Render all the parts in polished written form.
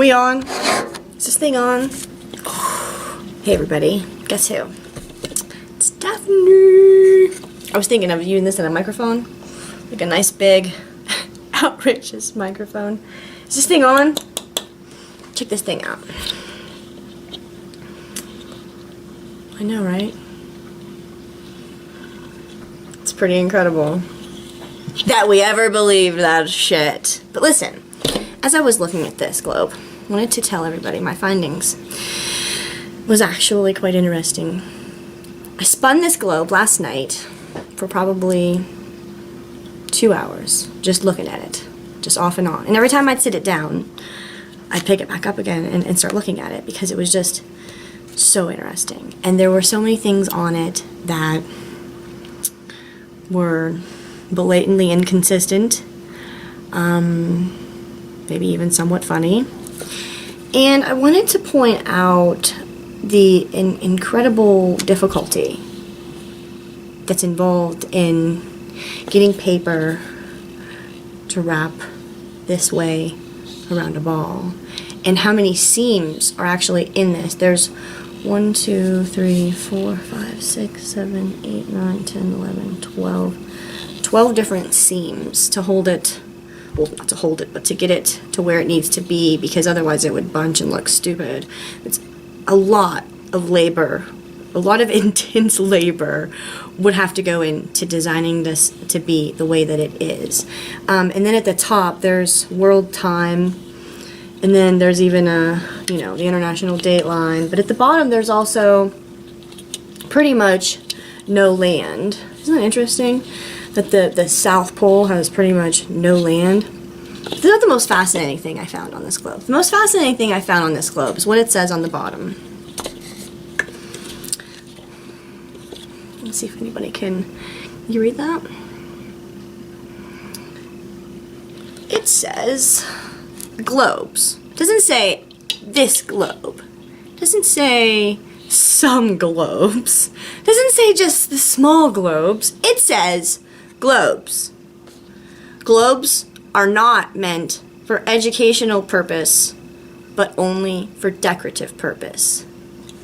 we on? Is this thing on? Hey everybody, guess who? It's Daphne. I was thinking of using this in a microphone. Like a nice big, outrageous microphone. Is this thing on? Check this thing out. I know, right? It's pretty incredible that we ever believed that shit. But listen, as I was looking at this globe, I wanted to tell everybody my findings. It was actually quite interesting. I spun this globe last night for probably 2 hours, just looking at it, just off and on. And every time I'd sit it down, I'd pick it back up again and start looking at it because it was just so interesting. And there were so many things on it that were blatantly inconsistent, maybe even somewhat funny. And I wanted to point out the incredible difficulty that's involved in getting paper to wrap this way around a ball, and how many seams are actually in this. There's 1, 2, 3, 4, 5, 6, 7, 8, 9, 10, 11, 12 different seams to hold it, well, not to hold it, but to get it to where it needs to be, because otherwise it would bunch and look stupid. It's a lot of labor, a lot of intense labor would have to go into designing this to be the way that it is. And then at the top there's world time, and then there's even the international date line, but at the bottom there's also pretty much no land. Isn't that interesting? That the South Pole has pretty much no land. This is not the most fascinating thing I found on this globe. The most fascinating thing I found on this globe is what it says on the bottom. Let's see if anybody can you read that? It says globes. It doesn't say this globe. It doesn't say some globes. It doesn't say just the small globes. It says globes. Globes are not meant for educational purpose, but only for decorative purpose.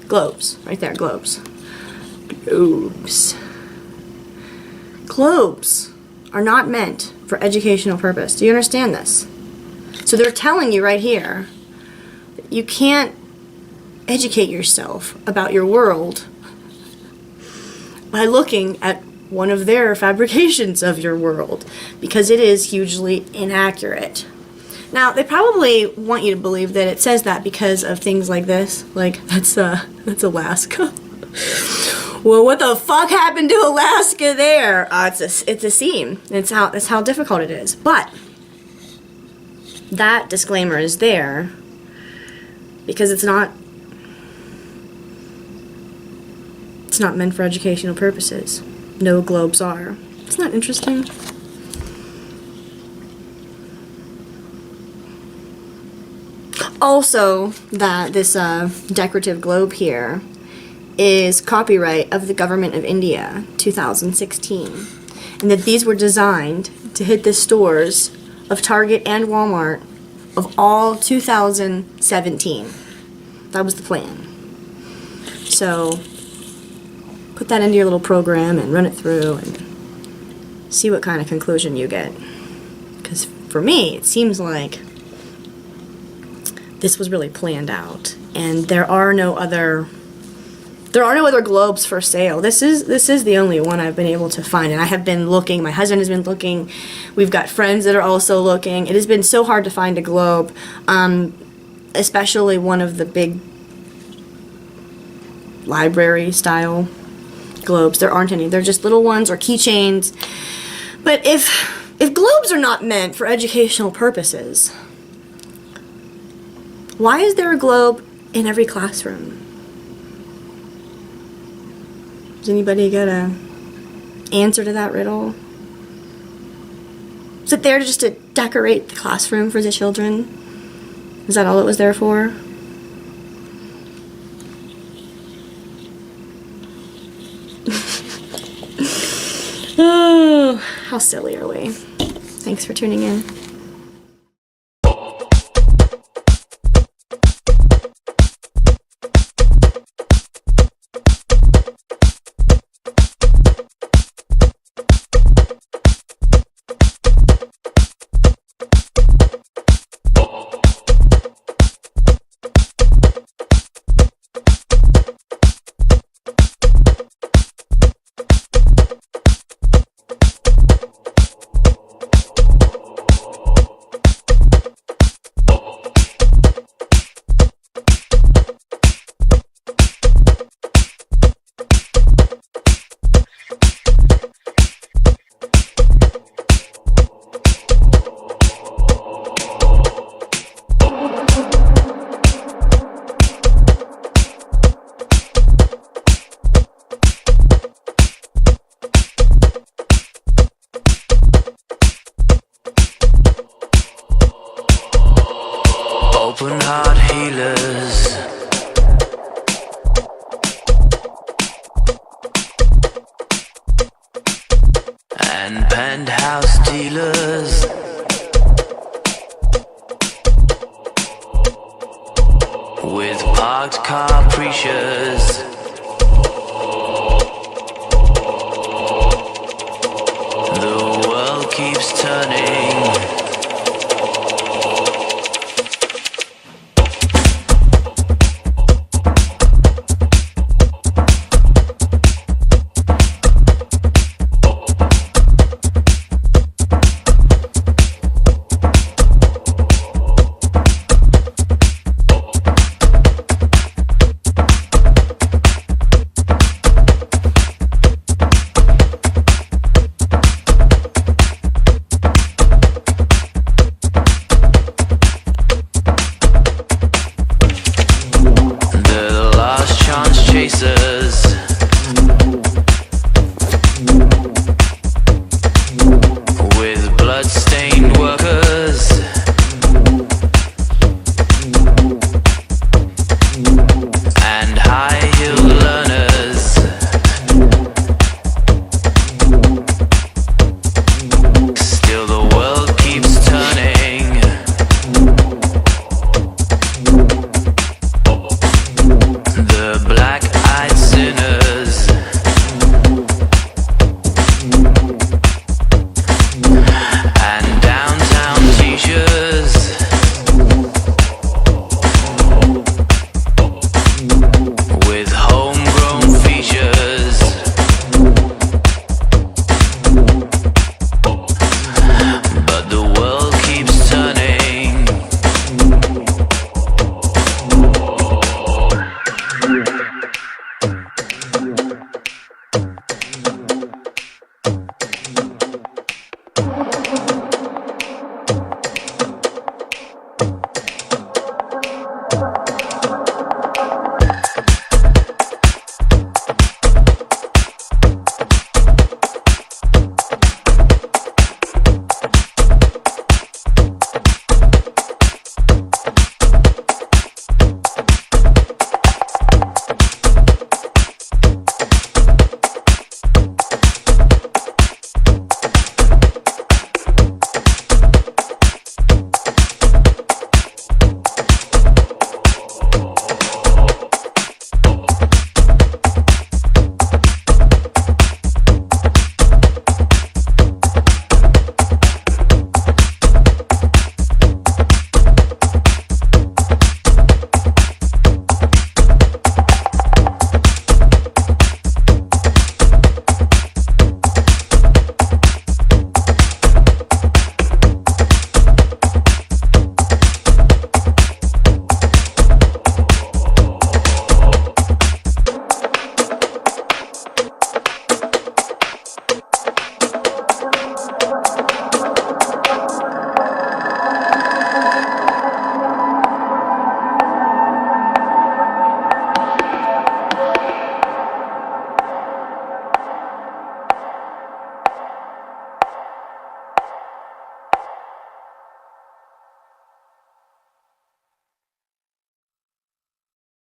Globes, right there, globes. Globes. Globes are not meant for educational purpose. Do you understand this? So they're telling you right here that you can't educate yourself about your world by looking at one of their fabrications of your world, because it is hugely inaccurate. Now, they probably want you to believe that it says that because of things like this, like that's Alaska. Well, what the fuck happened to Alaska there? It's a seam. That's how difficult it is. But that disclaimer is there because it's not meant for educational purposes. No globes are. Isn't that interesting? Also, that this decorative globe here is copyright of the government of India, 2016. And that these were designed to hit the stores of Target and Walmart of all 2017. That was the plan. So put that into your little program and run it through and see what kind of conclusion you get. Because for me, it seems like this was really planned out, and there are no other globes for sale. This is the only one I've been able to find, and I have been looking. My husband has been looking. We've got friends that are also looking. It has been so hard to find a globe, especially one of the big library style globes. There aren't any. They're just little ones or keychains. But if globes are not meant for educational purposes, why is there a globe in every classroom? Does anybody got an answer to that riddle? Is it there just to decorate the classroom for the children? Is that all it was there for? Oh, how silly are we? Thanks for tuning in. Open heart healers, and penthouse dealers, with parked car preachers. The world keeps turning. Chasers, with blood-stained workers, and high-heeled learners. Still the world keeps turning. The black-eyed sinners, and downtown teachers, with homegrown features. But the world keeps turning.